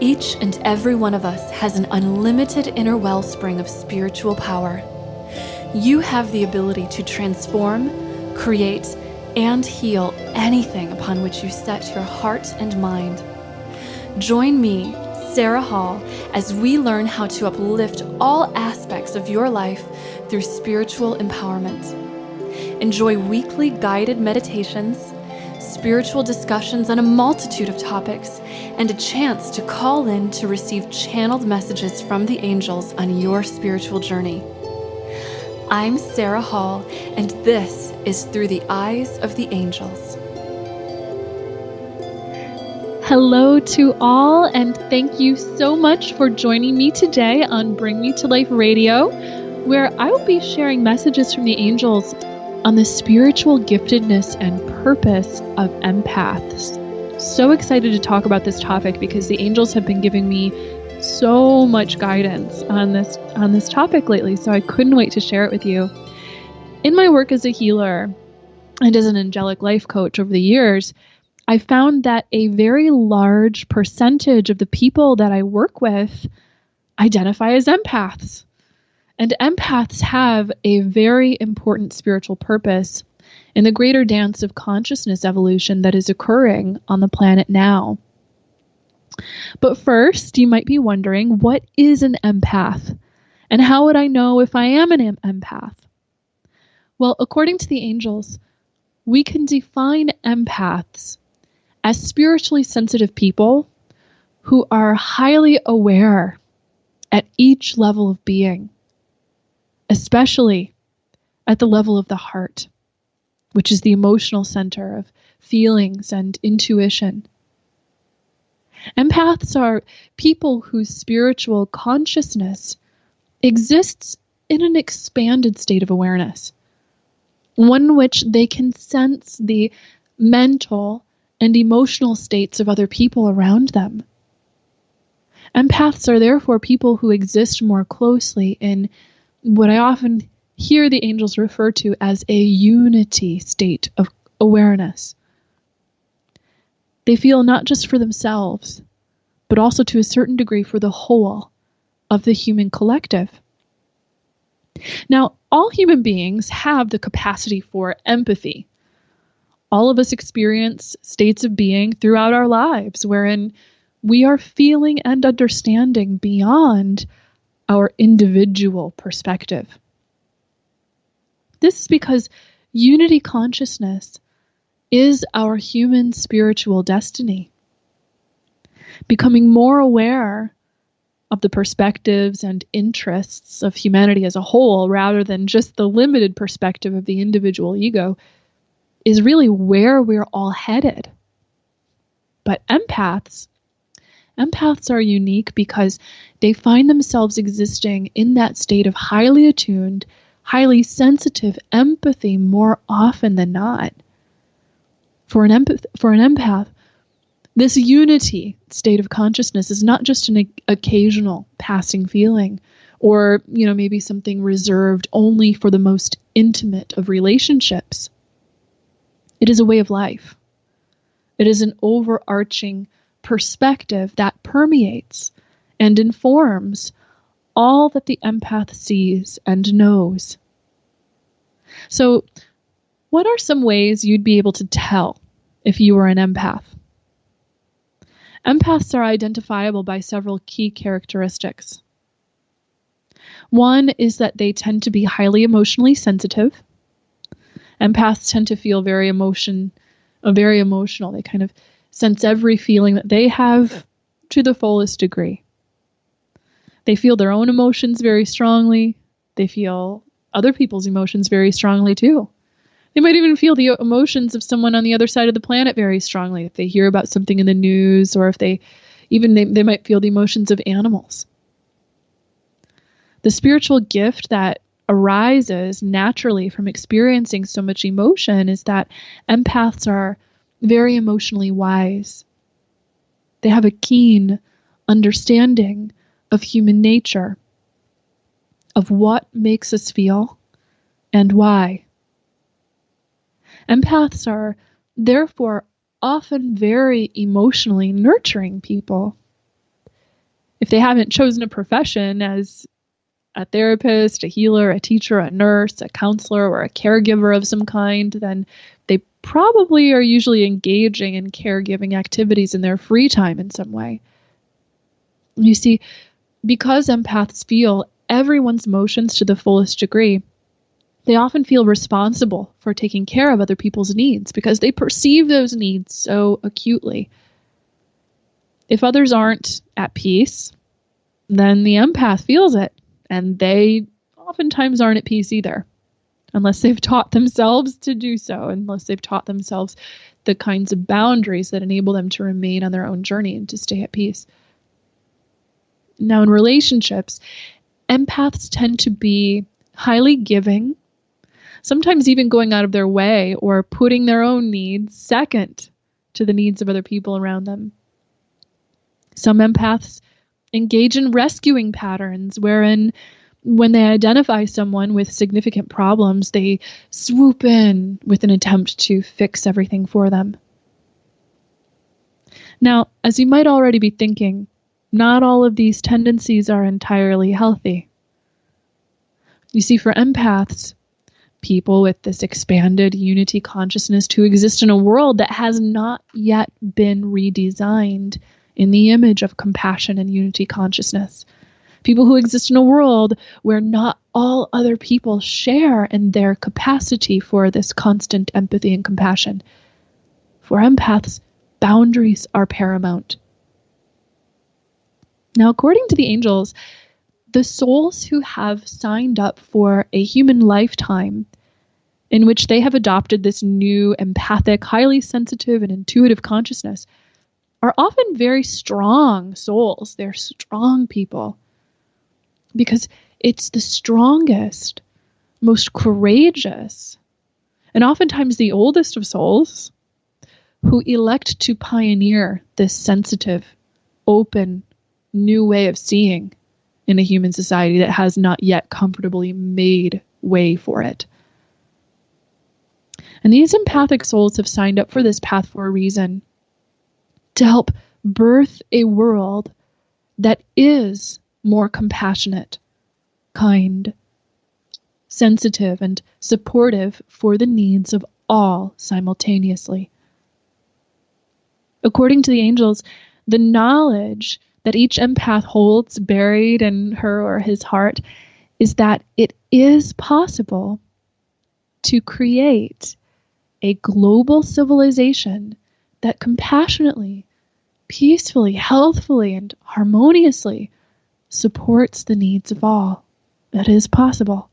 Each and every one of us has an unlimited inner wellspring of spiritual power. You have the ability to transform, create, and heal anything upon which you set your heart and mind. Join me, Sarah Hall, as we learn how to uplift all aspects of your life through spiritual empowerment. Enjoy weekly guided meditations, spiritual discussions on a multitude of topics, and a chance to call in to receive channeled messages from the angels on your spiritual journey. I'm Sarah Hall, and this is Through the Eyes of the Angels. Hello to all, and thank you so much for joining me today on Bring Me to Life Radio, where I will be sharing messages from the angels on the spiritual giftedness and purpose of empaths. So excited to talk about this topic because the angels have been giving me so much guidance on this topic lately, so I couldn't wait to share it with you. In my work as a healer and as an angelic life coach over the years, I found that a very large percentage of the people that I work with identify as empaths. And empaths have a very important spiritual purpose in the greater dance of consciousness evolution that is occurring on the planet now. But first, you might be wondering, what is an empath? And how would I know if I am an empath? Well, according to the angels, we can define empaths as spiritually sensitive people who are highly aware at each level of being, especially at the level of the heart, which is the emotional center of feelings and intuition. Empaths are people whose spiritual consciousness exists in an expanded state of awareness, one in which they can sense the mental and emotional states of other people around them. Empaths are therefore people who exist more closely in what I often hear the angels refer to as a unity state of awareness. They feel not just for themselves, but also to a certain degree for the whole of the human collective. Now, all human beings have the capacity for empathy. All of us experience states of being throughout our lives wherein we are feeling and understanding beyond our individual perspective. This is because unity consciousness is our human spiritual destiny. Becoming more aware of the perspectives and interests of humanity as a whole, rather than just the limited perspective of the individual ego, is really where we're all headed. But empaths are unique because they find themselves existing in that state of highly attuned, highly sensitive empathy more often than not. For an empath, this unity state of consciousness is not just an occasional passing feeling, or maybe something reserved only for the most intimate of relationships. It is a way of life. It is an overarching perspective that permeates and informs all that the empath sees and knows. So, what are some ways you'd be able to tell if you were an empath? Empaths are identifiable by several key characteristics. One is that they tend to be highly emotionally sensitive. Empaths tend to feel very emotional. They kind of sense every feeling that they have to the fullest degree. They feel their own emotions very strongly. They feel other people's emotions very strongly too. They might even feel the emotions of someone on the other side of the planet very strongly if they hear about something in the news, or if they might feel the emotions of animals. The spiritual gift that arises naturally from experiencing so much emotion is that empaths are very emotionally wise. They have a keen understanding of human nature, of what makes us feel and why. Empaths are therefore often very emotionally nurturing people. If they haven't chosen a profession as a therapist, a healer, a teacher, a nurse, a counselor, or a caregiver of some kind, then they probably are usually engaging in caregiving activities in their free time in some way. You see, because empaths feel everyone's emotions to the fullest degree, they often feel responsible for taking care of other people's needs because they perceive those needs so acutely. If others aren't at peace, then the empath feels it, and they oftentimes aren't at peace either, unless they've taught themselves to do so, unless they've taught themselves the kinds of boundaries that enable them to remain on their own journey and to stay at peace. Now, in relationships, empaths tend to be highly giving, sometimes even going out of their way or putting their own needs second to the needs of other people around them. Some empaths engage in rescuing patterns wherein when they identify someone with significant problems, they swoop in with an attempt to fix everything for them. Now, as you might already be thinking, not all of these tendencies are entirely healthy. You see, for empaths, people with this expanded unity consciousness to exist in a world that has not yet been redesigned in the image of compassion and unity consciousness. People who exist in a world where not all other people share in their capacity for this constant empathy and compassion. For empaths, boundaries are paramount. Now, according to the angels, the souls who have signed up for a human lifetime in which they have adopted this new empathic, highly sensitive, and intuitive consciousness are often very strong souls. They're strong people because it's the strongest, most courageous, and oftentimes the oldest of souls who elect to pioneer this sensitive, open, new way of seeing in a human society that has not yet comfortably made way for it. And these empathic souls have signed up for this path for a reason, to help birth a world that is more compassionate, kind, sensitive, and supportive for the needs of all simultaneously. According to the angels, the knowledge that each empath holds buried in her or his heart is that it is possible to create a global civilization that compassionately, peacefully, healthfully, and harmoniously supports the needs of all. That is possible.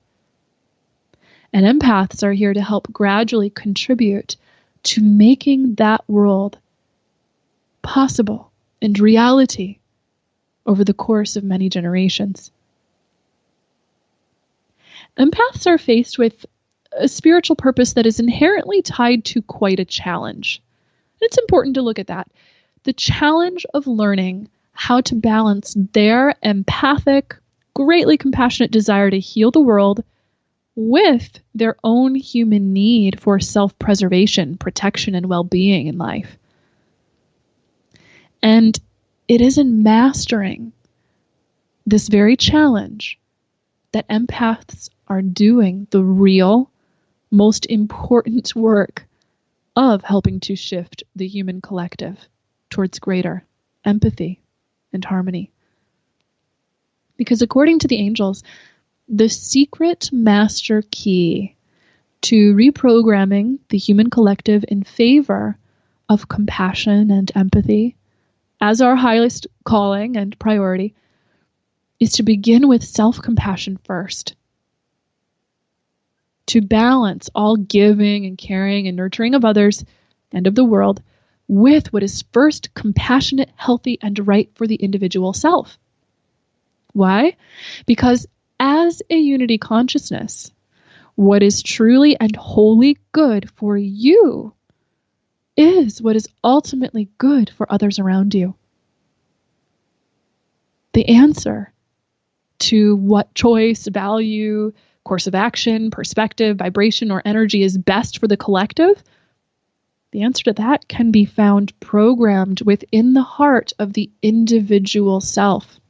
And empaths are here to help gradually contribute to making that world possible and reality over the course of many generations. Empaths are faced with a spiritual purpose that is inherently tied to quite a challenge. It's important to look at that. The challenge of learning how to balance their empathic, greatly compassionate desire to heal the world with their own human need for self-preservation, protection, and well-being in life. And it is in mastering this very challenge that empaths are doing the real, most important work of helping to shift the human collective towards greater empathy and harmony. Because according to the angels, the secret master key to reprogramming the human collective in favor of compassion and empathy as our highest calling and priority is to begin with self-compassion first. To balance all giving and caring and nurturing of others and of the world with what is first compassionate, healthy, and right for the individual self. Why? Because as a unity consciousness, what is truly and wholly good for you is what is ultimately good for others around you. The answer to what choice, value, course of action, perspective, vibration, or energy is best for the collective, the answer to that can be found programmed within the heart of the individual self.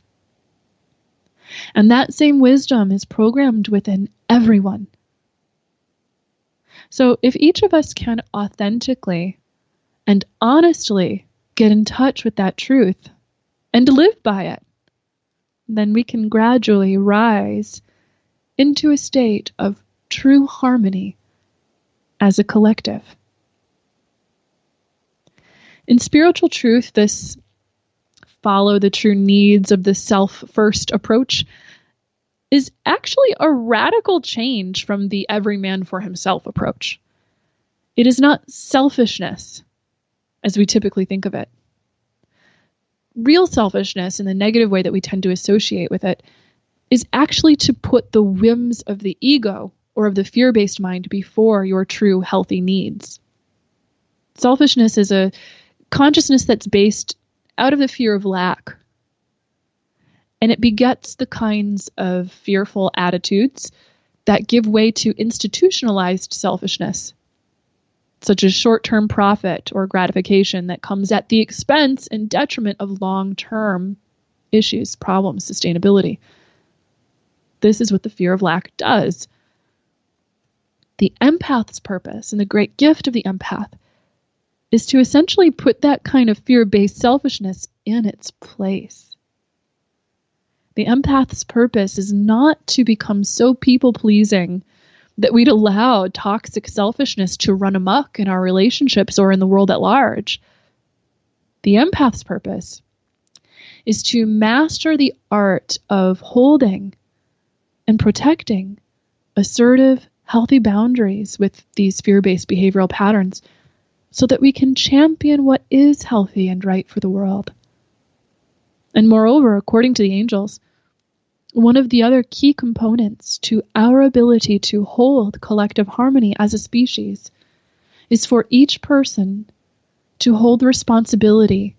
And that same wisdom is programmed within everyone. So if each of us can authentically and honestly get in touch with that truth and live by it, then we can gradually rise into a state of true harmony as a collective. In spiritual truth, this follow the true needs of the self first approach is actually a radical change from the every man for himself approach. It is not selfishness as we typically think of it. Real selfishness, in the negative way that we tend to associate with it, is actually to put the whims of the ego or of the fear-based mind before your true healthy needs. Selfishness is a consciousness that's based out of the fear of lack. And it begets the kinds of fearful attitudes that give way to institutionalized selfishness, such as short-term profit or gratification that comes at the expense and detriment of long-term issues, problems, sustainability. This is what the fear of lack does. The empath's purpose and the great gift of the empath is to essentially put that kind of fear-based selfishness in its place. The empath's purpose is not to become so people-pleasing that we'd allow toxic selfishness to run amok in our relationships or in the world at large. The empath's purpose is to master the art of holding and protecting assertive, healthy boundaries with these fear-based behavioral patterns so that we can champion what is healthy and right for the world. And moreover, according to the angels, one of the other key components to our ability to hold collective harmony as a species is for each person to hold responsibility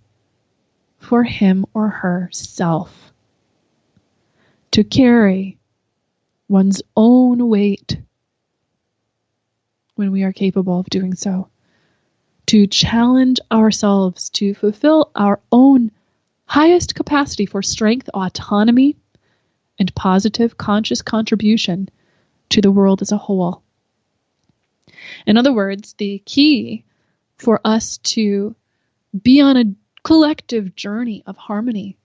for him or herself, to carry one's own weight when we are capable of doing so, to challenge ourselves to fulfill our own highest capacity for strength, autonomy, and positive conscious contribution to the world as a whole. In other words, the key for us to be on a collective journey of harmony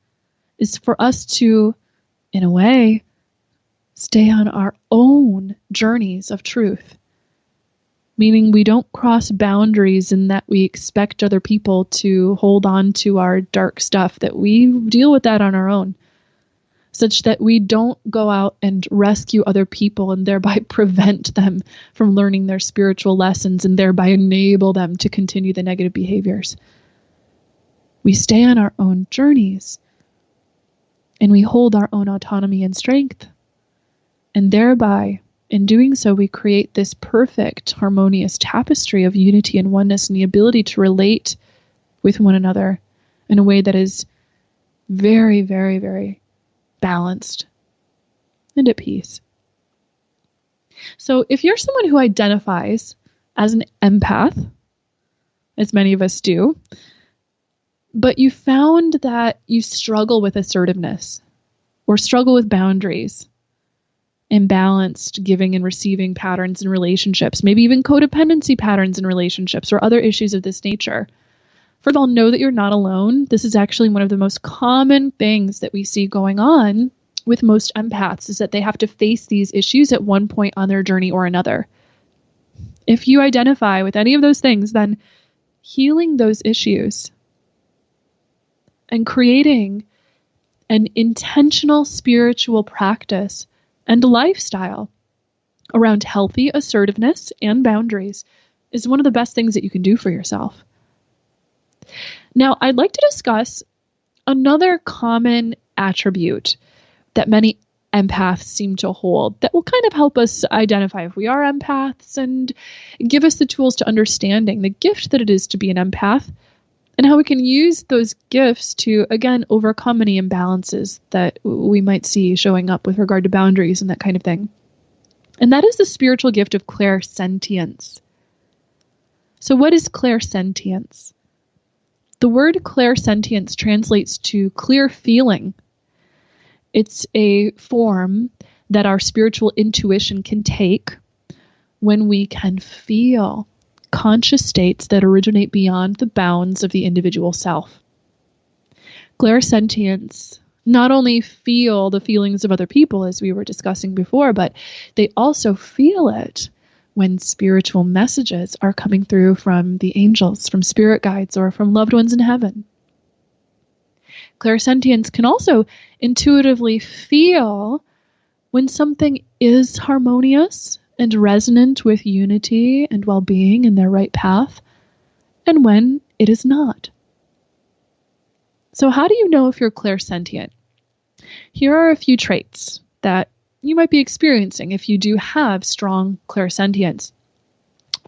is for us to, in a way, stay on our own journeys of truth. Meaning we don't cross boundaries in that we expect other people to hold on to our dark stuff, that we deal with that on our own, such that we don't go out and rescue other people and thereby prevent them from learning their spiritual lessons and thereby enable them to continue the negative behaviors. We stay on our own journeys and we hold our own autonomy and strength. And thereby, in doing so, we create this perfect, harmonious tapestry of unity and oneness and the ability to relate with one another in a way that is very, very, very balanced and at peace. So if you're someone who identifies as an empath, as many of us do, but you found that you struggle with assertiveness or struggle with boundaries, imbalanced giving and receiving patterns in relationships, maybe even codependency patterns in relationships or other issues of this nature, first of all, know that you're not alone. This is actually one of the most common things that we see going on with most empaths, is that they have to face these issues at one point on their journey or another. If you identify with any of those things, then healing those issues and creating an intentional spiritual practice and lifestyle around healthy assertiveness and boundaries is one of the best things that you can do for yourself. Now, I'd like to discuss another common attribute that many empaths seem to hold that will kind of help us identify if we are empaths and give us the tools to understanding the gift that it is to be an empath and how we can use those gifts to, again, overcome any imbalances that we might see showing up with regard to boundaries and that kind of thing. And that is the spiritual gift of clairsentience. So what is clairsentience? The word clairsentience translates to clear feeling. It's a form that our spiritual intuition can take when we can feel conscious states that originate beyond the bounds of the individual self. Clairsentients not only feel the feelings of other people, as we were discussing before, but they also feel it when spiritual messages are coming through from the angels, from spirit guides, or from loved ones in heaven. Clairsentients can also intuitively feel when something is harmonious and resonant with unity and well-being in their right path, and when it is not. So how do you know if you're clairsentient? Here are a few traits that you might be experiencing if you do have strong clairsentience.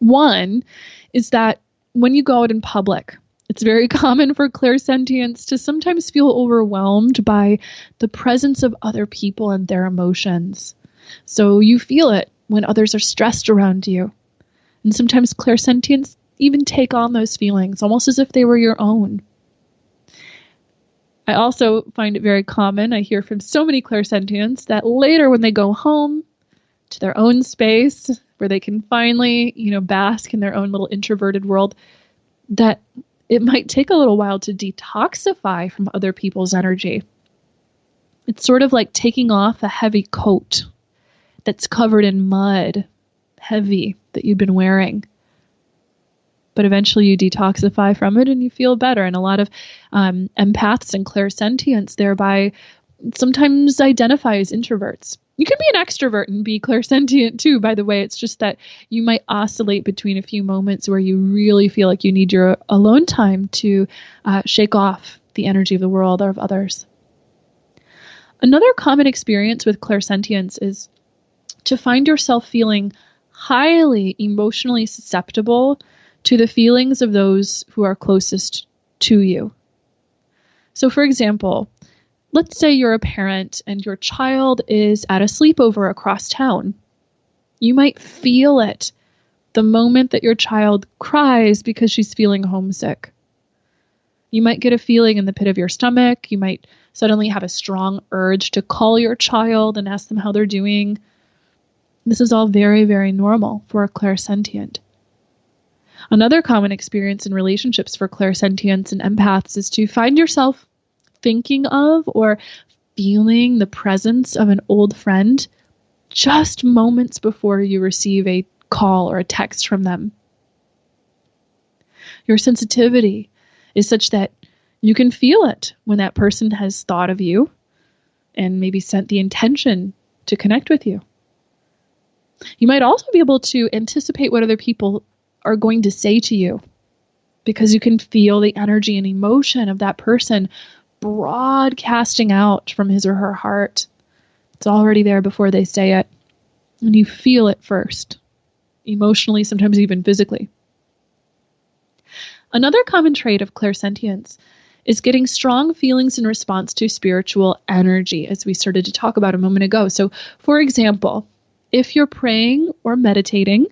One is that when you go out in public, it's very common for clairsentients to sometimes feel overwhelmed by the presence of other people and their emotions. So you feel it when others are stressed around you. And sometimes clairsentients even take on those feelings, almost as if they were your own. I also find it very common, I hear from so many clairsentients, that later when they go home to their own space, where they can finally, bask in their own little introverted world, that it might take a little while to detoxify from other people's energy. It's sort of like taking off a heavy coat that's covered in mud, heavy, that you've been wearing. But eventually you detoxify from it and you feel better. And a lot of empaths and clairsentients thereby sometimes identify as introverts. You can be an extrovert and be clairsentient too, by the way. It's just that you might oscillate between a few moments where you really feel like you need your alone time to shake off the energy of the world or of others. Another common experience with clairsentience is to find yourself feeling highly emotionally susceptible to the feelings of those who are closest to you. So for example, let's say you're a parent and your child is at a sleepover across town. You might feel it the moment that your child cries because she's feeling homesick. You might get a feeling in the pit of your stomach. You might suddenly have a strong urge to call your child and ask them how they're doing. This is all very, very normal for a clairsentient. Another common experience in relationships for clairsentients and empaths is to find yourself thinking of or feeling the presence of an old friend just moments before you receive a call or a text from them. Your sensitivity is such that you can feel it when that person has thought of you and maybe sent the intention to connect with you. You might also be able to anticipate what other people are going to say to you because you can feel the energy and emotion of that person broadcasting out from his or her heart. It's already there before they say it, and you feel it first, emotionally, sometimes even physically. Another common trait of clairsentience is getting strong feelings in response to spiritual energy, as we started to talk about a moment ago. So, for example, if you're praying or meditating,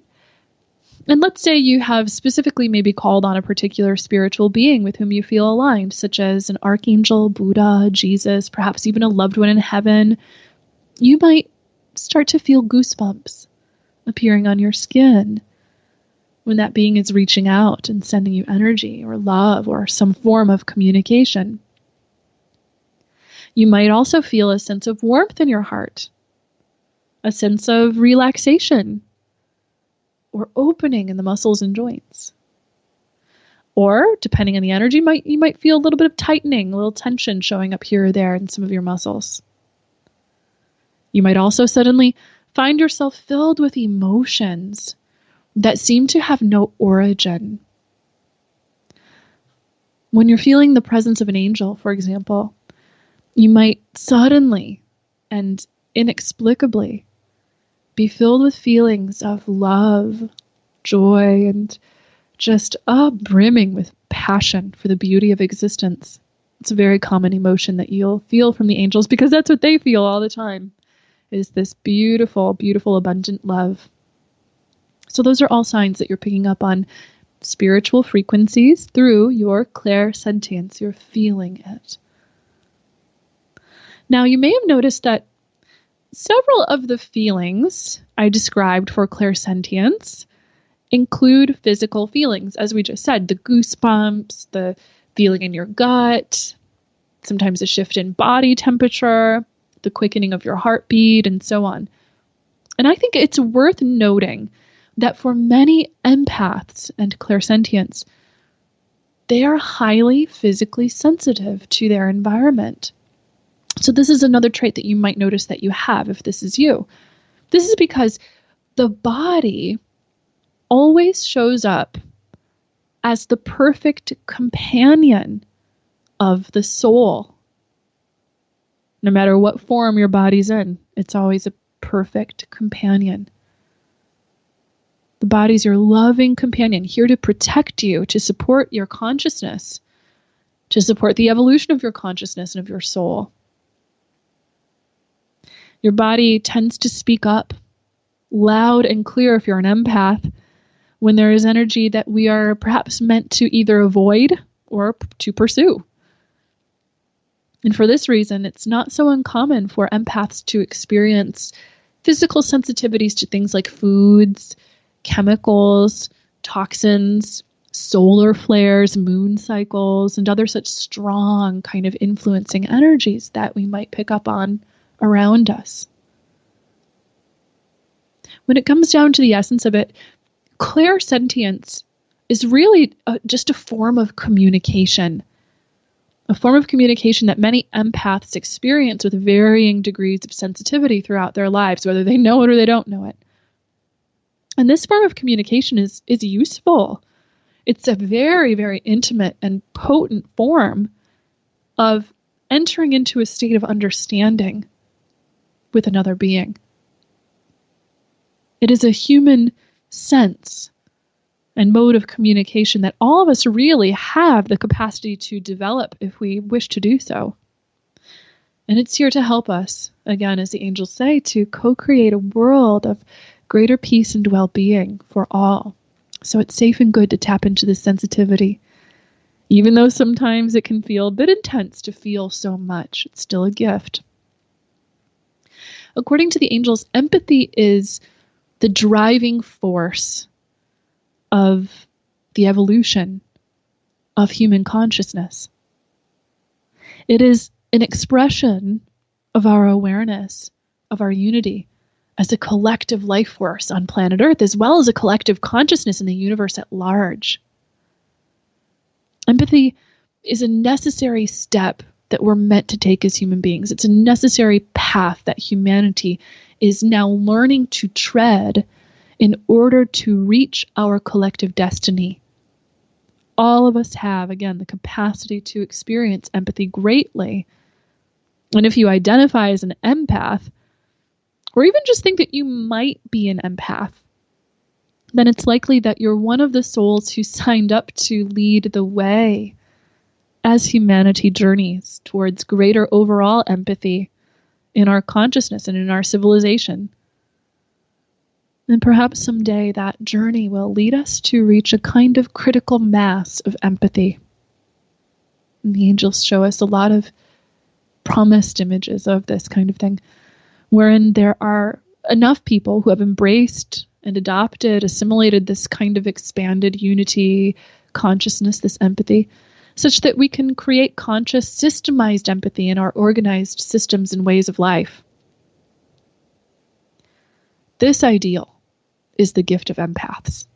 and let's say you have specifically maybe called on a particular spiritual being with whom you feel aligned, such as an archangel, Buddha, Jesus, perhaps even a loved one in heaven, you might start to feel goosebumps appearing on your skin when that being is reaching out and sending you energy or love or some form of communication. You might also feel a sense of warmth in your heart, a sense of relaxation, or opening in the muscles and joints. Or, depending on the energy, you might feel a little bit of tightening, a little tension showing up here or there in some of your muscles. You might also suddenly find yourself filled with emotions that seem to have no origin. When you're feeling the presence of an angel, for example, you might suddenly and inexplicably be filled with feelings of love, joy, and just brimming with passion for the beauty of existence. It's a very common emotion that you'll feel from the angels because that's what they feel all the time, is this beautiful, beautiful, abundant love. So those are all signs that you're picking up on spiritual frequencies through your clairsentience. You're feeling it. Now, you may have noticed that several of the feelings I described for clairsentience include physical feelings, as we just said, the goosebumps, the feeling in your gut, sometimes a shift in body temperature, the quickening of your heartbeat, and so on. And I think it's worth noting that for many empaths and clairsentients, they are highly physically sensitive to their environment. So this is another trait that you might notice that you have if this is you. This is because the body always shows up as the perfect companion of the soul. No matter what form your body's in, it's always a perfect companion. The body's your loving companion, here to protect you, to support your consciousness, to support the evolution of your consciousness and of your soul. Your body tends to speak up loud and clear if you're an empath when there is energy that we are perhaps meant to either avoid or to pursue. And for this reason, it's not so uncommon for empaths to experience physical sensitivities to things like foods, chemicals, toxins, solar flares, moon cycles, and other such strong kind of influencing energies that we might pick up on around us. When it comes down to the essence of it, clairsentience is really just a form of communication. A form of communication that many empaths experience with varying degrees of sensitivity throughout their lives, whether they know it or they don't know it. And this form of communication is useful. It's a very, very intimate and potent form of entering into a state of understanding with another being. It is a human sense and mode of communication that all of us really have the capacity to develop if we wish to do so. And it's here to help us, again, as the angels say, to co-create a world of greater peace and well-being for all. So it's safe and good to tap into this sensitivity. Even though sometimes it can feel a bit intense to feel so much, it's still a gift. According to the angels, empathy is the driving force of the evolution of human consciousness. It is an expression of our awareness, of our unity as a collective life force on planet Earth, as well as a collective consciousness in the universe at large. Empathy is a necessary step that we're meant to take as human beings. It's a necessary path that humanity is now learning to tread in order to reach our collective destiny. All of us have, again, the capacity to experience empathy greatly. And if you identify as an empath, or even just think that you might be an empath, then it's likely that you're one of the souls who signed up to lead the way as humanity journeys towards greater overall empathy in our consciousness and in our civilization. And perhaps someday that journey will lead us to reach a kind of critical mass of empathy. And the angels show us a lot of promised images of this kind of thing, wherein there are enough people who have embraced and adopted, assimilated this kind of expanded unity, consciousness, this empathy, such that we can create conscious, systemized empathy in our organized systems and ways of life. This ideal is the gift of empaths.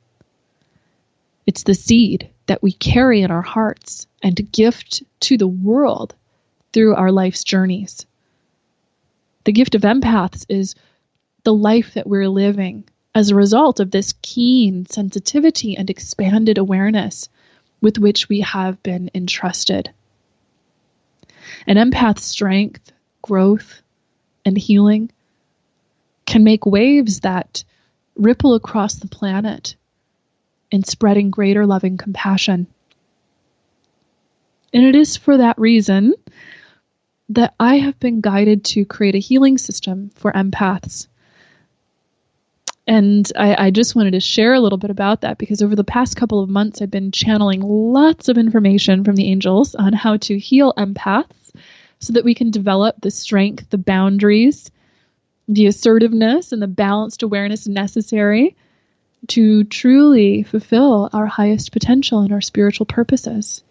It's the seed that we carry in our hearts and gift to the world through our life's journeys. The gift of empaths is the life that we're living as a result of this keen sensitivity and expanded awareness with which we have been entrusted. An empath's strength, growth, and healing can make waves that ripple across the planet in spreading greater loving compassion. And it is for that reason that I have been guided to create a healing system for empaths. And I just wanted to share a little bit about that because over the past couple of months, I've been channeling lots of information from the angels on how to heal empaths so that we can develop the strength, the boundaries, the assertiveness, and the balanced awareness necessary to truly fulfill our highest potential and our spiritual purposes.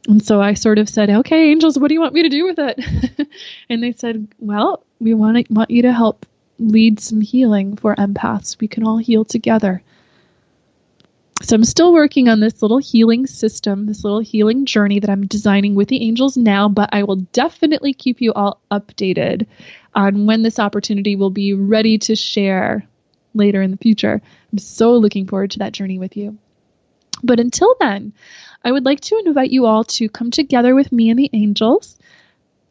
And so I sort of said, okay, angels, what do you want me to do with it? And they said, well, we want you to help lead some healing for empaths. We can all heal together. So I'm still working on this little healing system, this little healing journey that I'm designing with the angels now, but I will definitely keep you all updated on when this opportunity will be ready to share later in the future. I'm so looking forward to that journey with you. But until then, I would like to invite you all to come together with me and the angels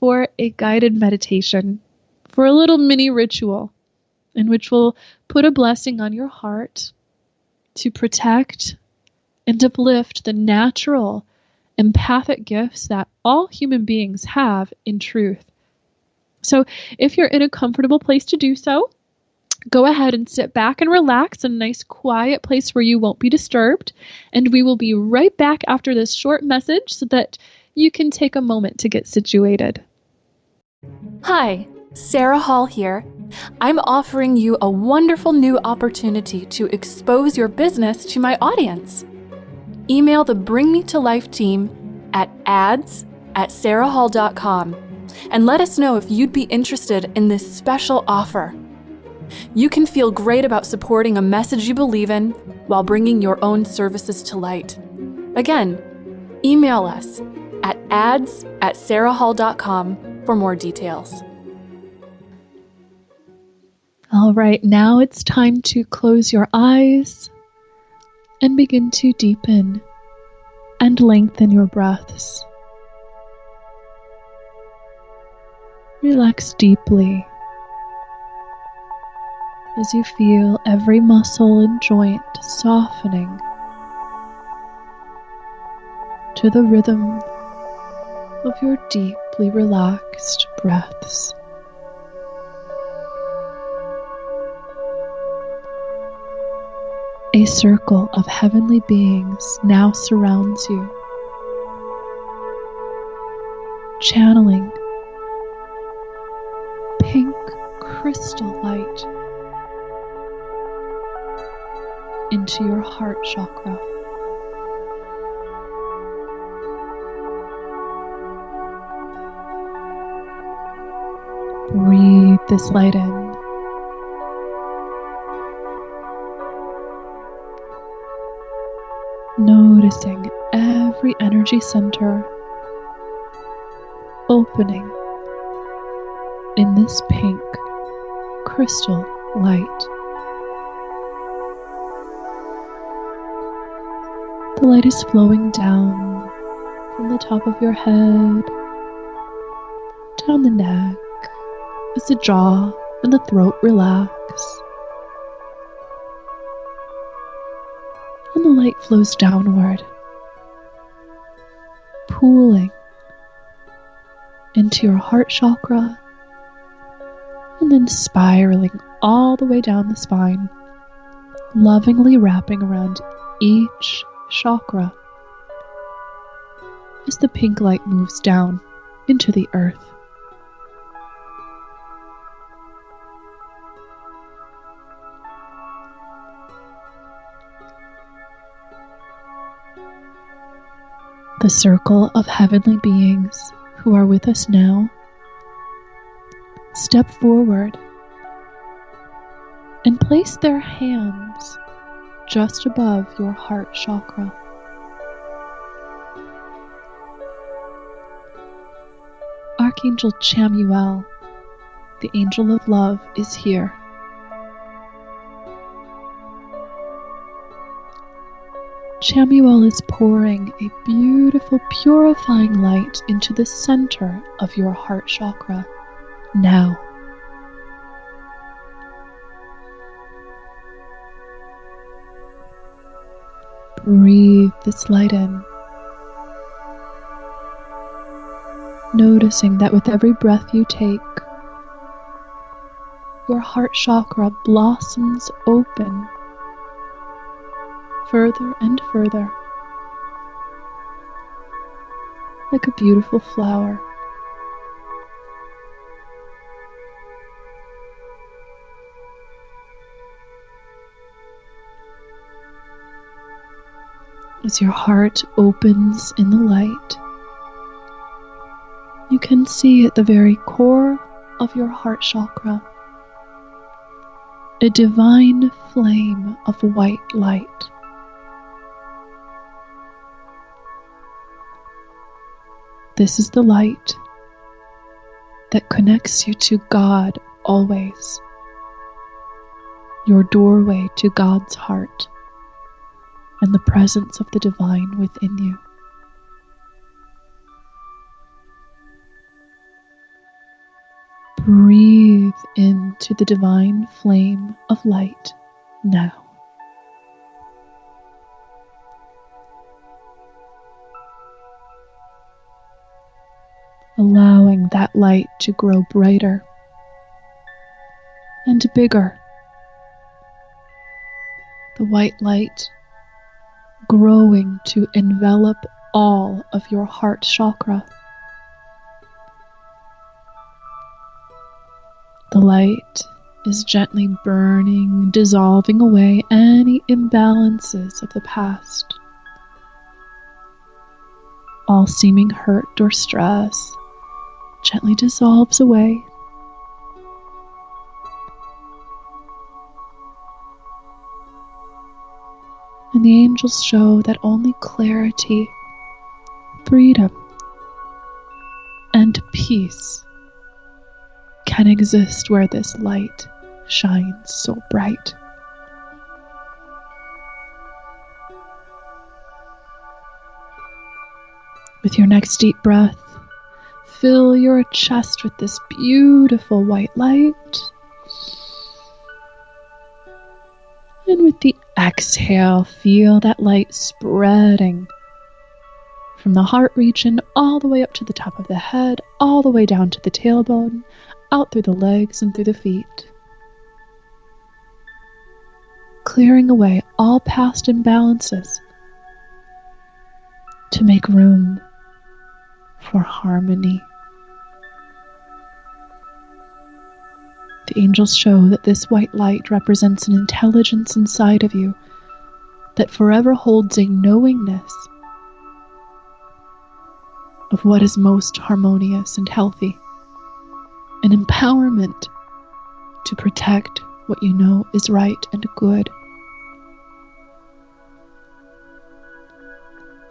for a guided meditation, for a little mini ritual in which we'll put a blessing on your heart to protect and uplift the natural empathic gifts that all human beings have in truth. So if you're in a comfortable place to do so, go ahead and sit back and relax in a nice quiet place where you won't be disturbed. And we will be right back after this short message so that you can take a moment to get situated. Hi, Sarah Hall here. I'm offering you a wonderful new opportunity to expose your business to my audience. Email the Bring Me to Life team at ads@sarahhall.com and let us know if you'd be interested in this special offer. You can feel great about supporting a message you believe in while bringing your own services to light. Again, email us at ads@sarahhall.com for more details. All right, now it's time to close your eyes and begin to deepen and lengthen your breaths. Relax deeply as you feel every muscle and joint softening to the rhythm of your deeply relaxed breaths. A circle of heavenly beings now surrounds you, channeling pink crystal light into your heart chakra. Breathe this light in. Noticing every energy center opening in this pink crystal light. The light is flowing down from the top of your head, down the neck, as the jaw and the throat relax. And the light flows downward, pooling into your heart chakra, and then spiraling all the way down the spine, lovingly wrapping around each chakra as the pink light moves down into the earth. The circle of heavenly beings who are with us now step forward and place their hands just above your heart chakra. Archangel Chamuel, the angel of love, is here. Chamuel is pouring a beautiful, purifying light into the center of your heart chakra now. Breathe this light in, noticing that with every breath you take, your heart chakra blossoms open further and further, like a beautiful flower As your heart opens in the light, you can see at the very core of your heart chakra a divine flame of white light. This is the light that connects you to God always, your doorway to God's heart and the presence of the divine within you. Breathe into the divine flame of light now. Allowing that light to grow brighter and bigger. The white light growing to envelop all of your heart chakra. The light is gently burning, dissolving away any imbalances of the past. All seeming hurt or stress gently dissolves away. And the angels show that only clarity, freedom, and peace can exist where this light shines so bright. With your next deep breath, fill your chest with this beautiful white light. And with the exhale, feel that light spreading from the heart region all the way up to the top of the head, all the way down to the tailbone, out through the legs and through the feet. Clearing away all past imbalances to make room for harmony. The angels show that this white light represents an intelligence inside of you that forever holds a knowingness of what is most harmonious and healthy, an empowerment to protect what you know is right and good.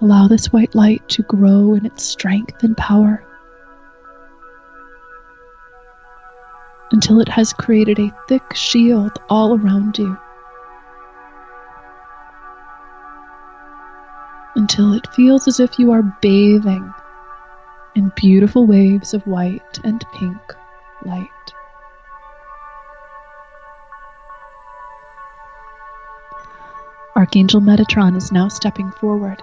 Allow this white light to grow in its strength and power until it has created a thick shield all around you, until it feels as if you are bathing in beautiful waves of white and pink light. Archangel Metatron is now stepping forward,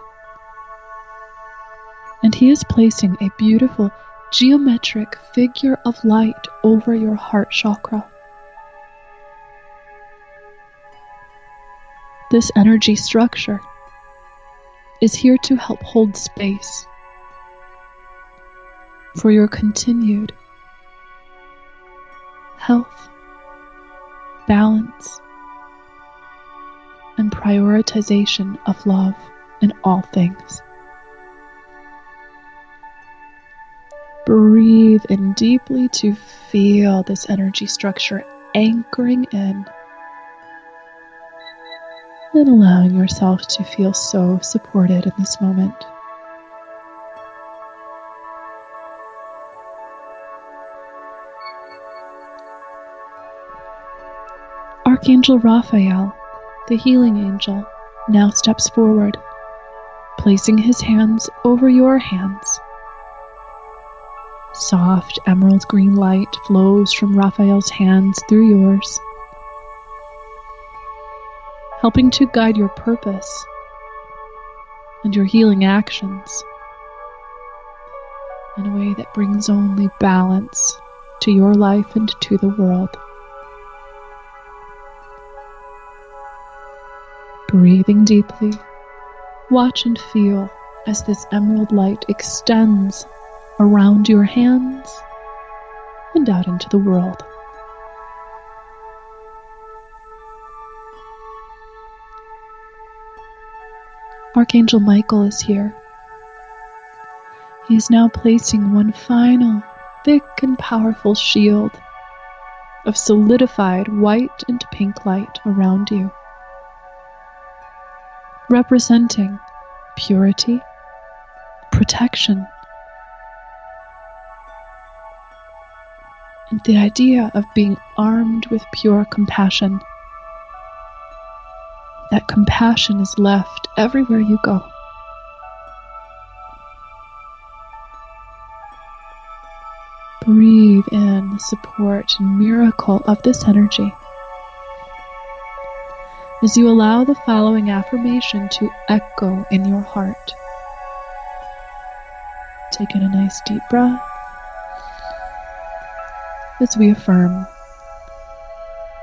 and he is placing a beautiful geometric figure of light over your heart chakra. This energy structure is here to help hold space for your continued health, balance, and prioritization of love in all things. Breathe in deeply to feel this energy structure anchoring in and allowing yourself to feel so supported in this moment. Archangel Raphael, the healing angel, now steps forward, placing his hands over your hands. Soft emerald green light flows from Raphael's hands through yours, helping to guide your purpose and your healing actions in a way that brings only balance to your life and to the world. Breathing deeply, watch and feel as this emerald light extends around your hands and out into the world. Archangel Michael is here. He is now placing one final, thick and powerful shield of solidified white and pink light around you, representing purity, protection, and the idea of being armed with pure compassion. That compassion is left everywhere you go. Breathe in the support and miracle of this energy as you allow the following affirmation to echo in your heart. Take in a nice deep breath as we affirm,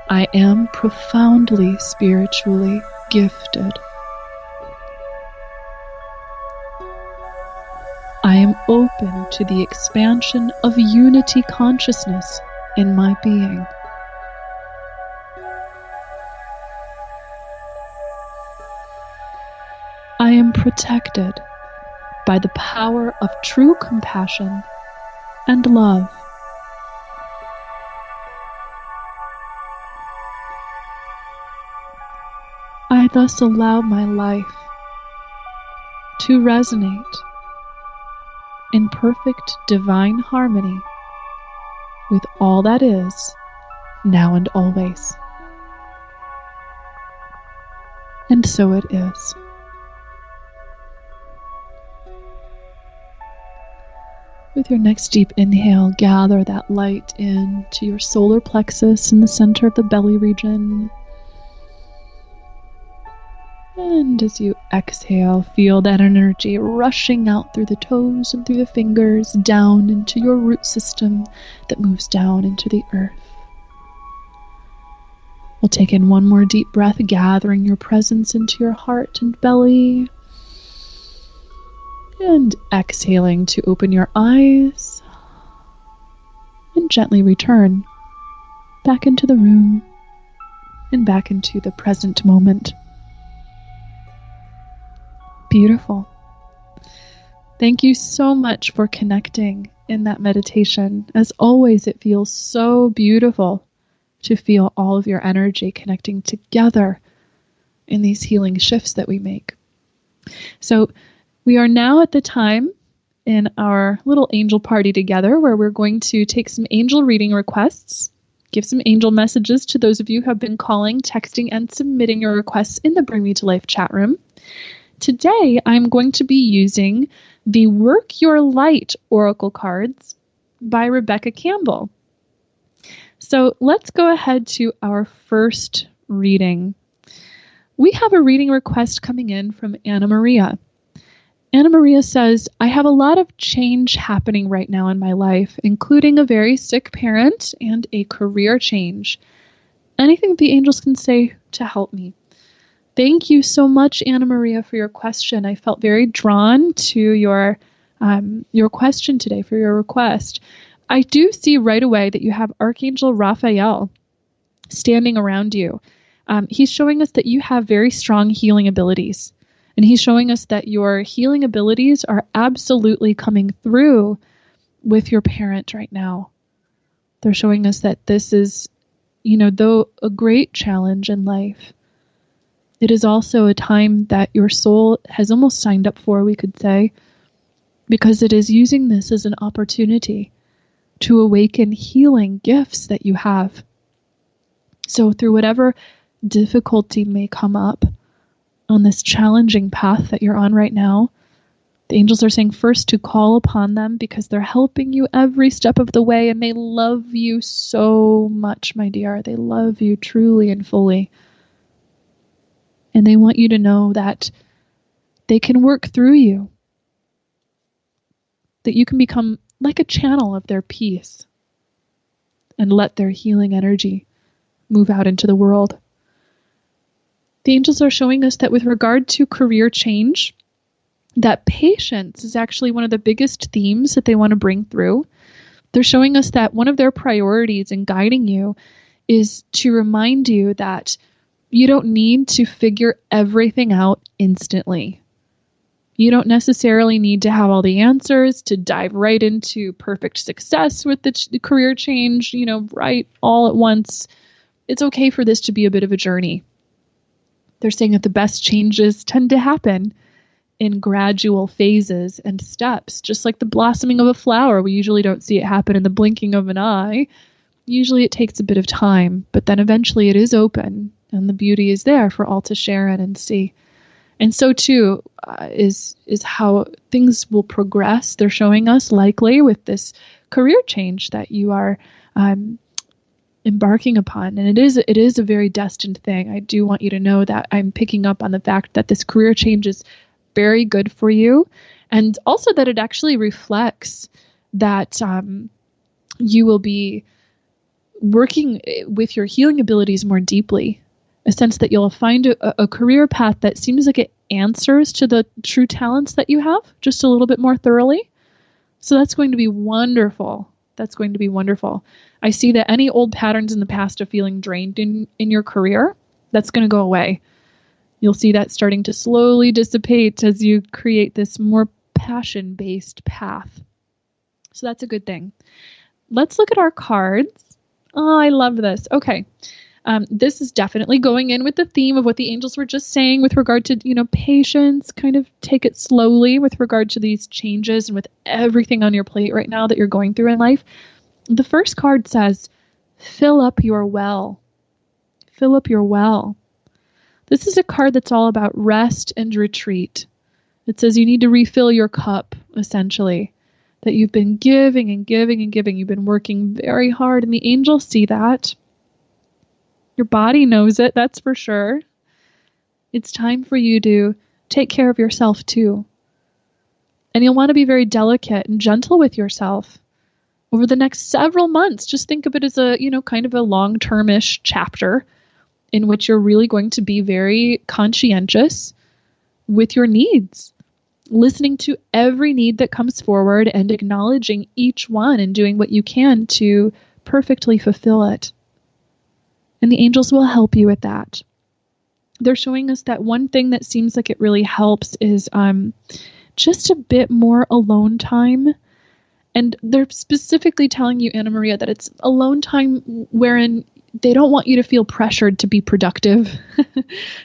I am profoundly spiritually gifted. I am open to the expansion of unity consciousness in my being. I am protected by the power of true compassion and love. I thus allow my life to resonate in perfect divine harmony with all that is, now and always. And so it is. With your next deep inhale, gather that light into your solar plexus in the center of the belly region. And as you exhale, feel that energy rushing out through the toes and through the fingers, down into your root system that moves down into the earth. We'll take in one more deep breath, gathering your presence into your heart and belly. And exhaling to open your eyes and gently return back into the room and back into the present moment. Beautiful. Thank you so much for connecting in that meditation. As always, it feels so beautiful to feel all of your energy connecting together in these healing shifts that we make. So we are now at the time in our little angel party together where we're going to take some angel reading requests, give some angel messages to those of you who have been calling, texting, and submitting your requests in the Bring Me to Life chat room. Today, I'm going to be using the Work Your Light Oracle cards by Rebecca Campbell. So let's go ahead to our first reading. We have a reading request coming in from Anna Maria. Anna Maria says, I have a lot of change happening right now in my life, including a very sick parent and a career change. Anything the angels can say to help me? Thank you so much, Anna Maria, for your question. I felt very drawn to your question today, for your request. I do see right away that you have Archangel Raphael standing around you. He's showing us that you have very strong healing abilities. And he's showing us that your healing abilities are absolutely coming through with your parent right now. They're showing us that this is, though a great challenge in life, it is also a time that your soul has almost signed up for, we could say, because it is using this as an opportunity to awaken healing gifts that you have. So through whatever difficulty may come up on this challenging path that you're on right now, the angels are saying first to call upon them because they're helping you every step of the way and they love you so much, my dear. They love you truly and fully. And they want you to know that they can work through you, that you can become like a channel of their peace and let their healing energy move out into the world. The angels are showing us that with regard to career change, that patience is actually one of the biggest themes that they want to bring through. They're showing us that one of their priorities in guiding you is to remind you that you don't need to figure everything out instantly. You don't necessarily need to have all the answers to dive right into perfect success with the career change, right all at once. It's okay for this to be a bit of a journey. They're saying that the best changes tend to happen in gradual phases and steps, just like the blossoming of a flower. We usually don't see it happen in the blinking of an eye. Usually it takes a bit of time, but then eventually it is open and the beauty is there for all to share in and see. And so too is how things will progress. They're showing us likely with this career change that you are embarking upon. And it is a very destined thing. I do want you to know that I'm picking up on the fact that this career change is very good for you. And also that it actually reflects that you will be working with your healing abilities more deeply. A sense that you'll find a career path that seems like it answers to the true talents that you have just a little bit more thoroughly. So that's going to be wonderful. That's going to be wonderful. I see that any old patterns in the past of feeling drained in your career, that's going to go away. You'll see that starting to slowly dissipate as you create this more passion-based path. So that's a good thing. Let's look at our cards. Oh, I love this. Okay. This is definitely going in with the theme of what the angels were just saying with regard to, patience, kind of take it slowly with regard to these changes and with everything on your plate right now that you're going through in life. The first card says, fill up your well. Fill up your well. This is a card that's all about rest and retreat. It says you need to refill your cup, essentially, that you've been giving and giving and giving. You've been working very hard, and the angels see that. Your body knows it, that's for sure. It's time for you to take care of yourself too. And you'll want to be very delicate and gentle with yourself over the next several months. Just think of it as a, kind of a long-term-ish chapter in which you're really going to be very conscientious with your needs, listening to every need that comes forward and acknowledging each one and doing what you can to perfectly fulfill it. And the angels will help you with that. They're showing us that one thing that seems like it really helps is just a bit more alone time. And they're specifically telling you, Anna Maria, that it's alone time wherein they don't want you to feel pressured to be productive,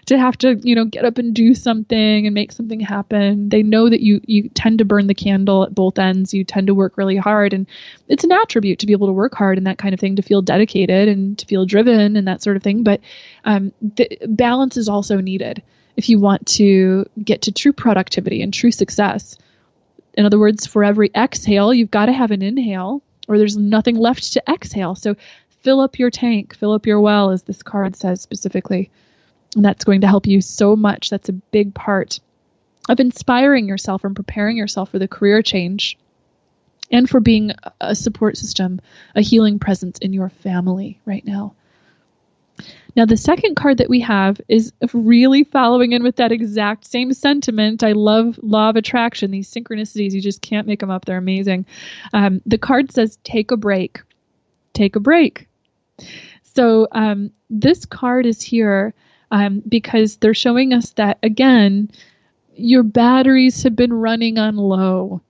to have to, get up and do something and make something happen. They know that you tend to burn the candle at both ends. You tend to work really hard. And it's an attribute to be able to work hard and that kind of thing, to feel dedicated and to feel driven and that sort of thing. But the balance is also needed if you want to get to true productivity and true success. In other words, for every exhale, you've got to have an inhale, or there's nothing left to exhale. So fill up your tank, fill up your well, as this card says specifically. And that's going to help you so much. That's a big part of inspiring yourself and preparing yourself for the career change and for being a support system, a healing presence in your family right now. Now, the second card that we have is really following in with that exact same sentiment. I love law of attraction, these synchronicities. You just can't make them up. They're amazing. The card says, take a break. Take a break. So this card is here because they're showing us that, again, your batteries have been running on low.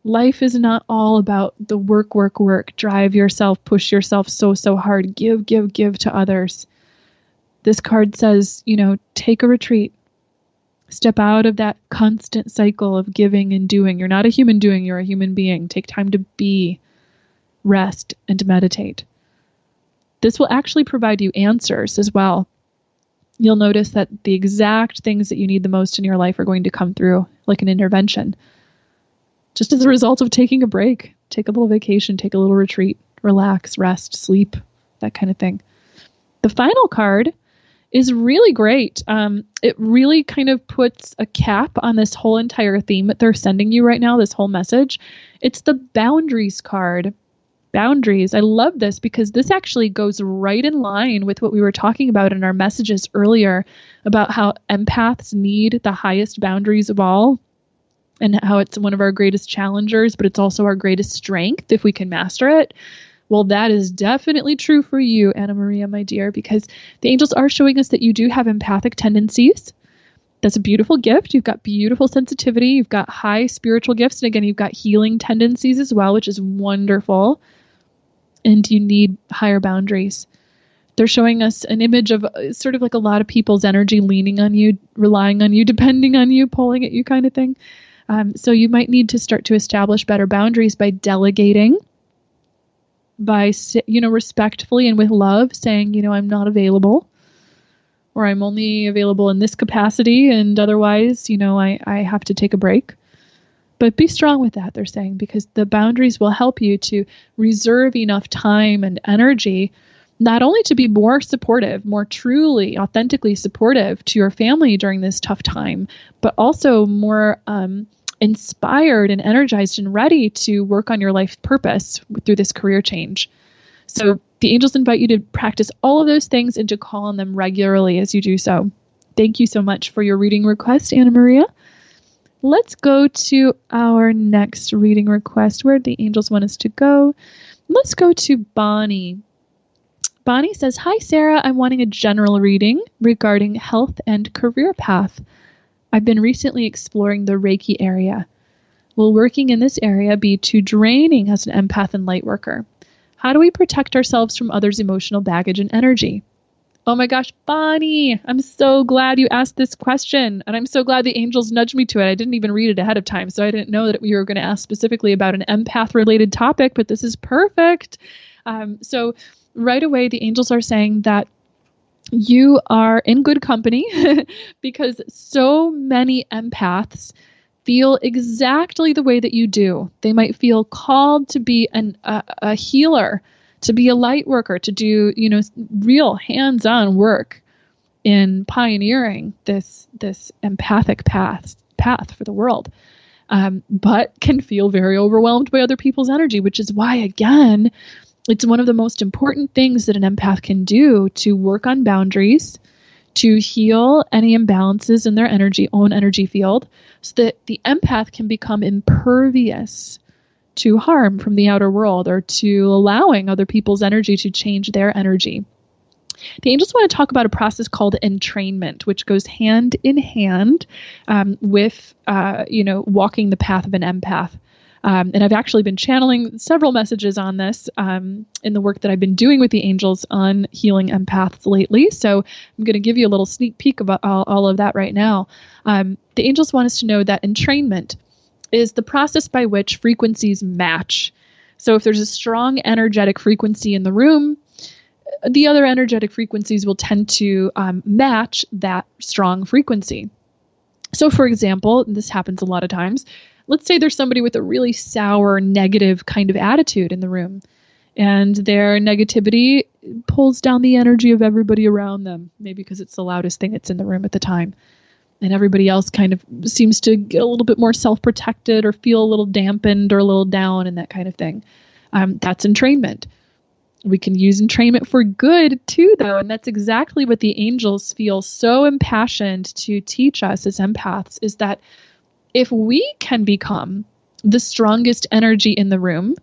Life is not all about the work, drive yourself, push yourself so hard, give to others. This card says, take a retreat. Step out of that constant cycle of giving and doing. You're not a human doing, you're a human being. Take time to be, rest, and meditate. This will actually provide you answers as well. You'll notice that the exact things that you need the most in your life are going to come through like an intervention. Just as a result of taking a break, take a little vacation, take a little retreat, relax, rest, sleep, that kind of thing. The final card is really great. It really kind of puts a cap on this whole entire theme that they're sending you right now, this whole message. It's the boundaries card. Boundaries. I love this because this actually goes right in line with what we were talking about in our messages earlier about how empaths need the highest boundaries of all and how it's one of our greatest challengers, but it's also our greatest strength if we can master it. Well, that is definitely true for you, Anna Maria, my dear, because the angels are showing us that you do have empathic tendencies. That's a beautiful gift. You've got beautiful sensitivity. You've got high spiritual gifts. And again, you've got healing tendencies as well, which is wonderful. And you need higher boundaries. They're showing us an image of sort of like a lot of people's energy leaning on you, relying on you, depending on you, pulling at you kind of thing. So you might need to start to establish better boundaries by delegating, by, respectfully and with love saying, I'm not available, or I'm only available in this capacity, and otherwise, I have to take a break. But be strong with that, they're saying, because the boundaries will help you to reserve enough time and energy, not only to be more supportive, more truly, authentically supportive to your family during this tough time, but also more inspired and energized and ready to work on your life purpose through this career change. So the angels invite you to practice all of those things and to call on them regularly as you do so. Thank you so much for your reading request, Anna Maria. Let's go to our next reading request. Where the angels want us to go? Let's go to Bonnie. Bonnie says, "Hi, Sarah. I'm wanting a general reading regarding health and career path. I've been recently exploring the Reiki area. Will working in this area be too draining as an empath and light worker? How do we protect ourselves from others' emotional baggage and energy?" Oh my gosh, Bonnie, I'm so glad you asked this question. And I'm so glad the angels nudged me to it. I didn't even read it ahead of time, so I didn't know that we were going to ask specifically about an empath-related topic, but this is perfect. So right away, the angels are saying that you are in good company because so many empaths feel exactly the way that you do. They might feel called to be a healer, to be a light worker, to do, real hands-on work in pioneering this empathic path for the world, but can feel very overwhelmed by other people's energy, which is why, again, it's one of the most important things that an empath can do to work on boundaries, to heal any imbalances in their own energy field, so that the empath can become impervious to harm from the outer world, or to allowing other people's energy to change their energy. The angels want to talk about a process called entrainment, which goes hand in hand with, walking the path of an empath. And I've actually been channeling several messages on this in the work that I've been doing with the angels on healing empaths lately. So I'm going to give you a little sneak peek about all of that right now. The angels want us to know that entrainment is the process by which frequencies match. So if there's a strong energetic frequency in the room, the other energetic frequencies will tend to match that strong frequency. So for example, this happens a lot of times, let's say there's somebody with a really sour, negative kind of attitude in the room, and their negativity pulls down the energy of everybody around them, maybe because it's the loudest thing that's in the room at the time. And everybody else kind of seems to get a little bit more self-protected or feel a little dampened or a little down and that kind of thing. That's entrainment. We can use entrainment for good too, though. And that's exactly what the angels feel so impassioned to teach us as empaths, is that if we can become the strongest energy in the room,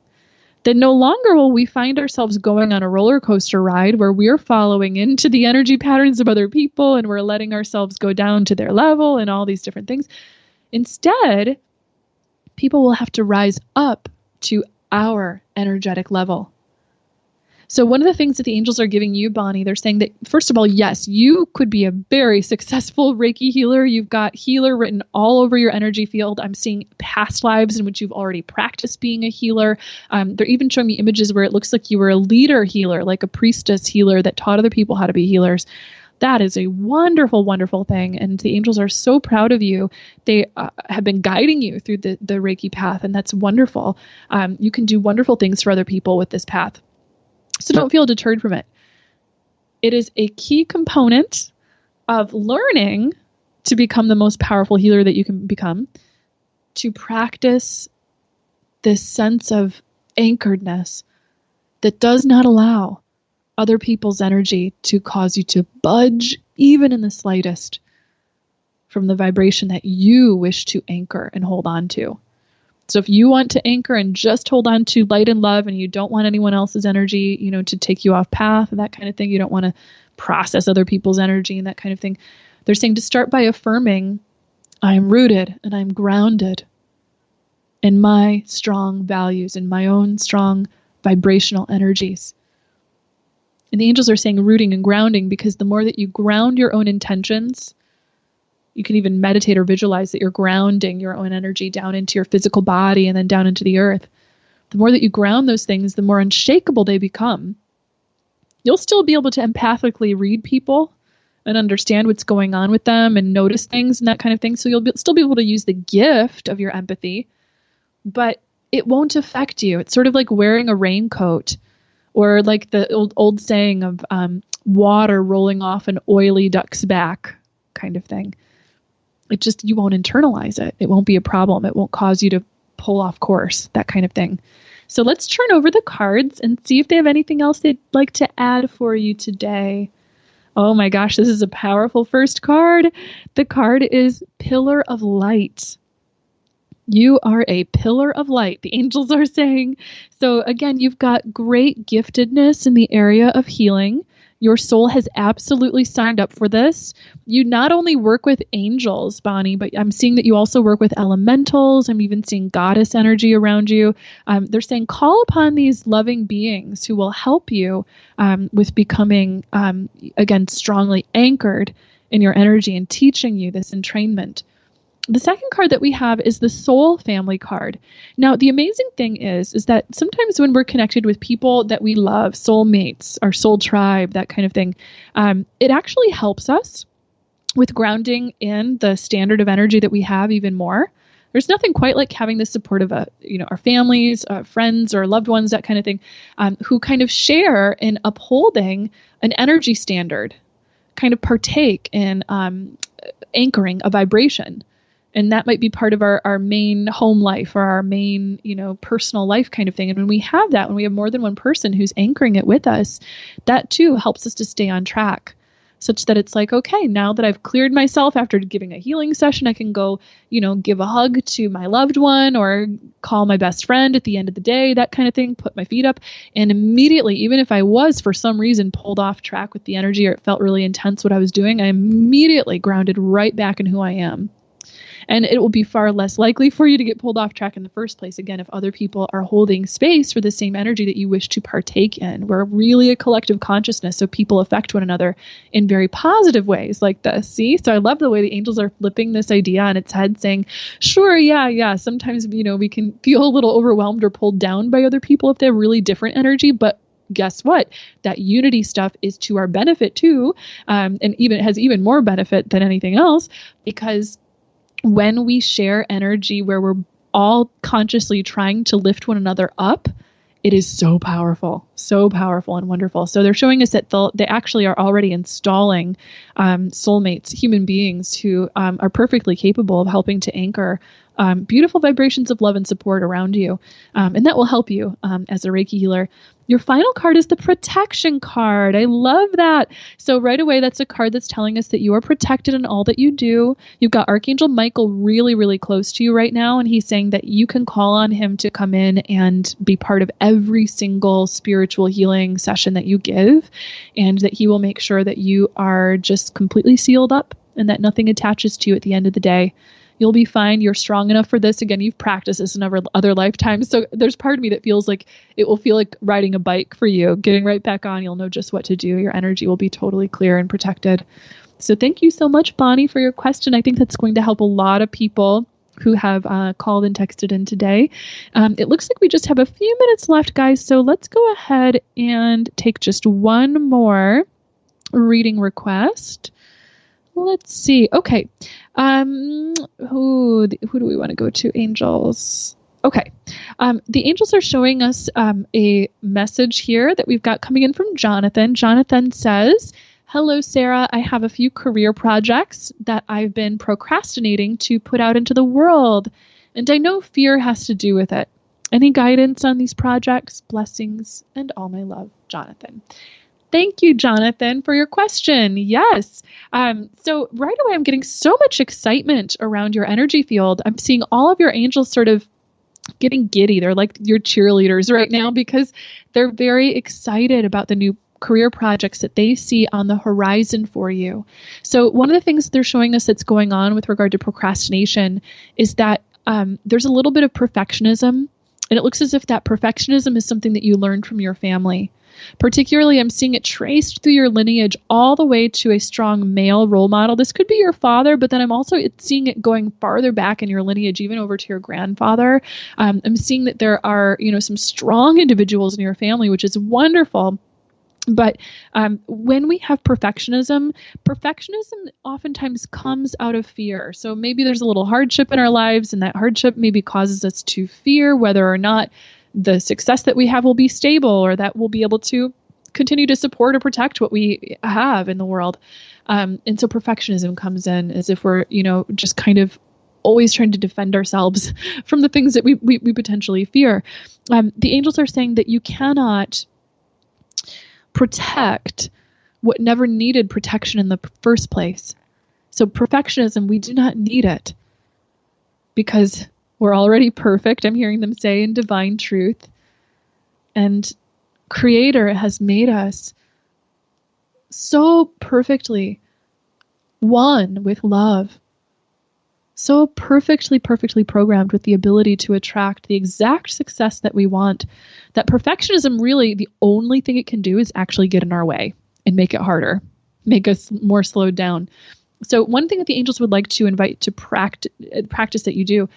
then no longer will we find ourselves going on a roller coaster ride where we're following into the energy patterns of other people and we're letting ourselves go down to their level and all these different things. Instead, people will have to rise up to our energetic level. So one of the things that the angels are giving you, Bonnie, they're saying that, first of all, yes, you could be a very successful Reiki healer. You've got healer written all over your energy field. I'm seeing past lives in which you've already practiced being a healer. They're even showing me images where it looks like you were a leader healer, like a priestess healer that taught other people how to be healers. That is a wonderful, wonderful thing. And the angels are so proud of you. They have been guiding you through the Reiki path, and that's wonderful. You can do wonderful things for other people with this path. So don't feel deterred from it. It is a key component of learning to become the most powerful healer that you can become, to practice this sense of anchoredness that does not allow other people's energy to cause you to budge, even in the slightest, from the vibration that you wish to anchor and hold on to. So if you want to anchor and just hold on to light and love, and you don't want anyone else's energy, to take you off path and that kind of thing, you don't want to process other people's energy and that kind of thing, They're saying to start by affirming, I am rooted and I'm grounded in my strong values, in my own strong vibrational energies. And the angels are saying rooting and grounding because the more that you ground your own intentions, you can even meditate or visualize that you're grounding your own energy down into your physical body and then down into the earth. The more that you ground those things, the more unshakable they become. You'll still be able to empathically read people and understand what's going on with them and notice things and that kind of thing. So you'll still be able to use the gift of your empathy, but it won't affect you. It's sort of like wearing a raincoat, or like the old saying of water rolling off an oily duck's back kind of thing. You won't internalize it. It won't be a problem. It won't cause you to pull off course, that kind of thing. So let's turn over the cards and see if they have anything else they'd like to add for you today. Oh my gosh, this is a powerful first card. The card is Pillar of Light. You are a pillar of light, the angels are saying. So again, you've got great giftedness in the area of healing. Your soul has absolutely signed up for this. You not only work with angels, Bonnie, but I'm seeing that you also work with elementals. I'm even seeing goddess energy around you. They're saying call upon these loving beings who will help you with becoming, again, strongly anchored in your energy and teaching you this entrainment. The second card that we have is the Soul Family card. Now, the amazing thing is that sometimes when we're connected with people that we love, soulmates, our soul tribe, that kind of thing, it actually helps us with grounding in the standard of energy that we have even more. There's nothing quite like having the support of our families, friends, or loved ones, that kind of thing, who kind of share in upholding an energy standard, kind of partake in anchoring a vibration. And that might be part of our main home life or our main, personal life kind of thing. And when we have that, when we have more than one person who's anchoring it with us, that too helps us to stay on track, such that it's like, okay, now that I've cleared myself after giving a healing session, I can go, give a hug to my loved one or call my best friend at the end of the day, that kind of thing, put my feet up. And immediately, even if I was for some reason pulled off track with the energy or it felt really intense what I was doing, I immediately grounded right back in who I am. And it will be far less likely for you to get pulled off track in the first place, again, if other people are holding space for the same energy that you wish to partake in. We're really a collective consciousness, so people affect one another in very positive ways like this. See? So I love the way the angels are flipping this idea on its head, saying, sure, yeah, sometimes, we can feel a little overwhelmed or pulled down by other people if they have really different energy, but guess what? That unity stuff is to our benefit too, and even has even more benefit than anything else, because when we share energy where we're all consciously trying to lift one another up, it is so powerful and wonderful. So they're showing us that they actually are already installing soulmates, human beings who are perfectly capable of helping to anchor beautiful vibrations of love and support around you. And that will help you as a Reiki healer. Your final card is the protection card. I love that. So right away, that's a card that's telling us that you are protected in all that you do. You've got Archangel Michael really, really close to you right now. And he's saying that you can call on him to come in and be part of every single spiritual healing session that you give, and that he will make sure that you are just completely sealed up and that nothing attaches to you at the end of the day. You'll be fine. You're strong enough for this. Again, you've practiced this in other lifetimes. So there's part of me that feels like it will feel like riding a bike for you. Getting right back on, you'll know just what to do. Your energy will be totally clear and protected. So thank you so much, Bonnie, for your question. I think that's going to help a lot of people who have called and texted in today. It looks like we just have a few minutes left, guys. So let's go ahead and take just one more reading request. Let's see. Okay. Who do we want to go to? Angels. Okay. The angels are showing us a message here that we've got coming in from Jonathan. Jonathan says, hello, Sarah. I have a few career projects that I've been procrastinating to put out into the world, and I know fear has to do with it. Any guidance on these projects? Blessings and all my love, Jonathan. Thank you, Jonathan, for your question. Yes. So right away, I'm getting so much excitement around your energy field. I'm seeing all of your angels sort of getting giddy. They're like your cheerleaders right now because they're very excited about the new career projects that they see on the horizon for you. So one of the things they're showing us that's going on with regard to procrastination is that there's a little bit of perfectionism, and it looks as if that perfectionism is something that you learned from your family. Particularly, I'm seeing it traced through your lineage all the way to a strong male role model. This could be your father, but then I'm also seeing it going farther back in your lineage, even over to your grandfather. I'm seeing that there are, some strong individuals in your family, which is wonderful. But when we have perfectionism oftentimes comes out of fear. So maybe there's a little hardship in our lives, and that hardship maybe causes us to fear whether or not the success that we have will be stable, or that we'll be able to continue to support or protect what we have in the world. And so perfectionism comes in as if we're, just kind of always trying to defend ourselves from the things that we potentially fear. The angels are saying that you cannot protect what never needed protection in the first place. So perfectionism, we do not need it because we're already perfect, I'm hearing them say, in divine truth. And Creator has made us so perfectly one with love, so perfectly programmed with the ability to attract the exact success that we want, that perfectionism really, the only thing it can do is actually get in our way and make it harder, make us more slowed down. So one thing that the angels would like to invite to practice that you do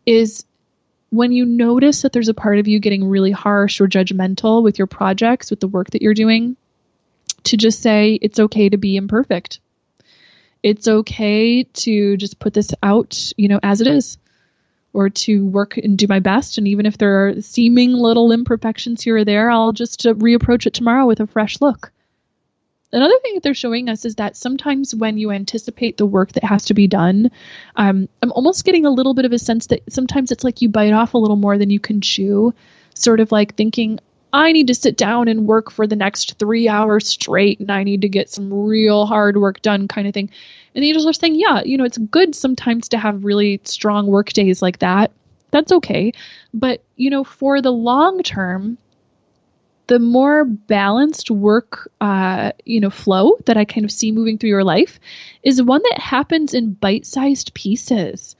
is when you notice that there's a part of you getting really harsh or judgmental with your projects, with the work that you're doing, to just say, it's okay to be imperfect. It's okay to just put this out, as it is, or to work and do my best. And even if there are seeming little imperfections here or there, I'll just reapproach it tomorrow with a fresh look. Another thing that they're showing us is that sometimes when you anticipate the work that has to be done, I'm almost getting a little bit of a sense that sometimes it's like you bite off a little more than you can chew, sort of like thinking, I need to sit down and work for the next 3 hours straight, and I need to get some real hard work done kind of thing. And the angels are saying, yeah, it's good sometimes to have really strong work days like that. That's okay. But, for the long term, the more balanced work, flow that I kind of see moving through your life is one that happens in bite-sized pieces.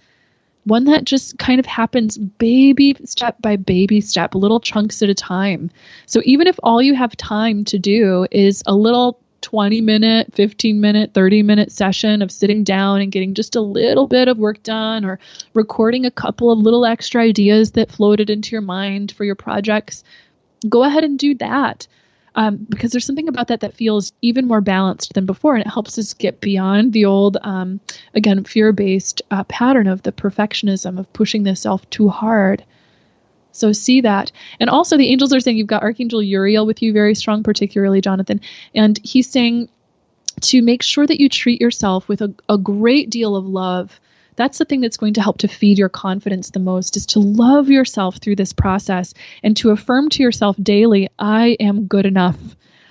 One that just kind of happens baby step by baby step, little chunks at a time. So even if all you have time to do is a little 20-minute, 15-minute, 30-minute session of sitting down and getting just a little bit of work done, or recording a couple of little extra ideas that floated into your mind for your projects, go ahead and do that. Because there's something about that feels even more balanced than before, and it helps us get beyond the old, again, fear-based pattern of the perfectionism of pushing the self too hard. So see that. And also the angels are saying you've got Archangel Uriel with you, very strong, particularly Jonathan. And he's saying to make sure that you treat yourself with a great deal of love. That's the thing that's going to help to feed your confidence the most, is to love yourself through this process and to affirm to yourself daily, I am good enough.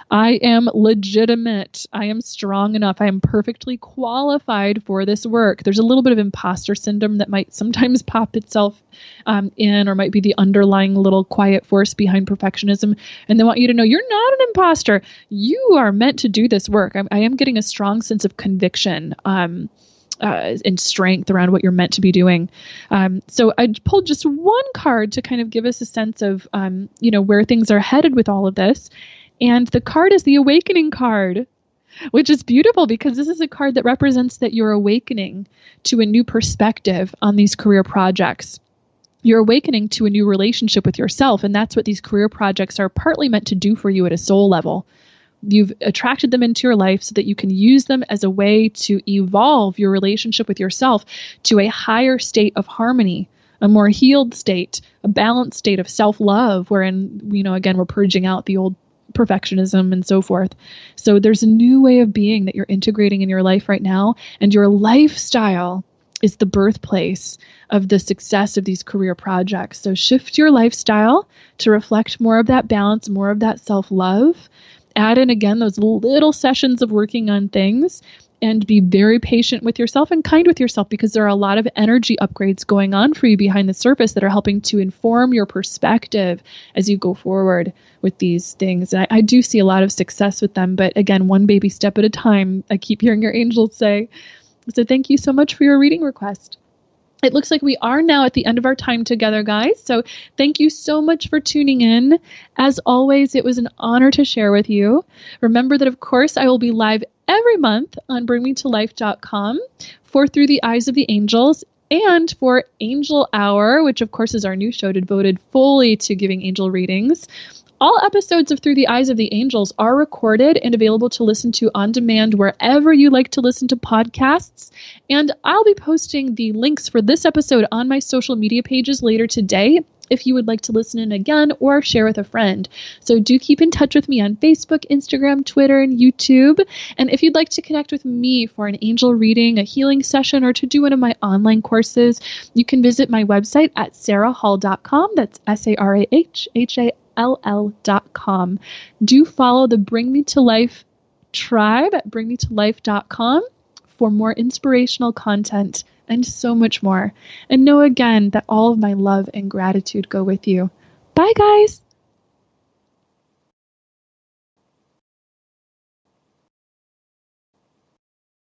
I am legitimate. I am strong enough. I am perfectly qualified for this work. There's a little bit of imposter syndrome that might sometimes pop itself in, or might be the underlying little quiet force behind perfectionism. And they want you to know you're not an imposter. You are meant to do this work. I am getting a strong sense of conviction and strength around what you're meant to be doing. So I pulled just one card to kind of give us a sense of, where things are headed with all of this. And the card is the Awakening card, which is beautiful because this is a card that represents that you're awakening to a new perspective on these career projects. You're awakening to a new relationship with yourself. And that's what these career projects are partly meant to do for you at a soul level. You've attracted them into your life so that you can use them as a way to evolve your relationship with yourself to a higher state of harmony, a more healed state, a balanced state of self-love, wherein, again, we're purging out the old perfectionism and so forth. So there's a new way of being that you're integrating in your life right now, and your lifestyle is the birthplace of the success of these career projects. So shift your lifestyle to reflect more of that balance, more of that self-love. Add in, again, those little sessions of working on things, and be very patient with yourself and kind with yourself, because there are a lot of energy upgrades going on for you behind the surface that are helping to inform your perspective as you go forward with these things. And I do see a lot of success with them, but again, one baby step at a time, I keep hearing your angels say. So thank you so much for your reading request. It looks like we are now at the end of our time together, guys. So thank you so much for tuning in. As always, it was an honor to share with you. Remember that, of course, I will be live every month on bringmetolife.com for Through the Eyes of the Angels, and for Angel Hour, which of course is our new show devoted fully to giving angel readings. All episodes of Through the Eyes of the Angels are recorded and available to listen to on demand wherever you like to listen to podcasts. And I'll be posting the links for this episode on my social media pages later today if you would like to listen in again or share with a friend. So do keep in touch with me on Facebook, Instagram, Twitter, and YouTube. And if you'd like to connect with me for an angel reading, a healing session, or to do one of my online courses, you can visit my website at sarahhall.com. That's SARAHHALL.com. Do follow the Bring Me to Life tribe at bringmetolife.com for more inspirational content and so much more. And know again that all of my love and gratitude go with you. Bye, guys.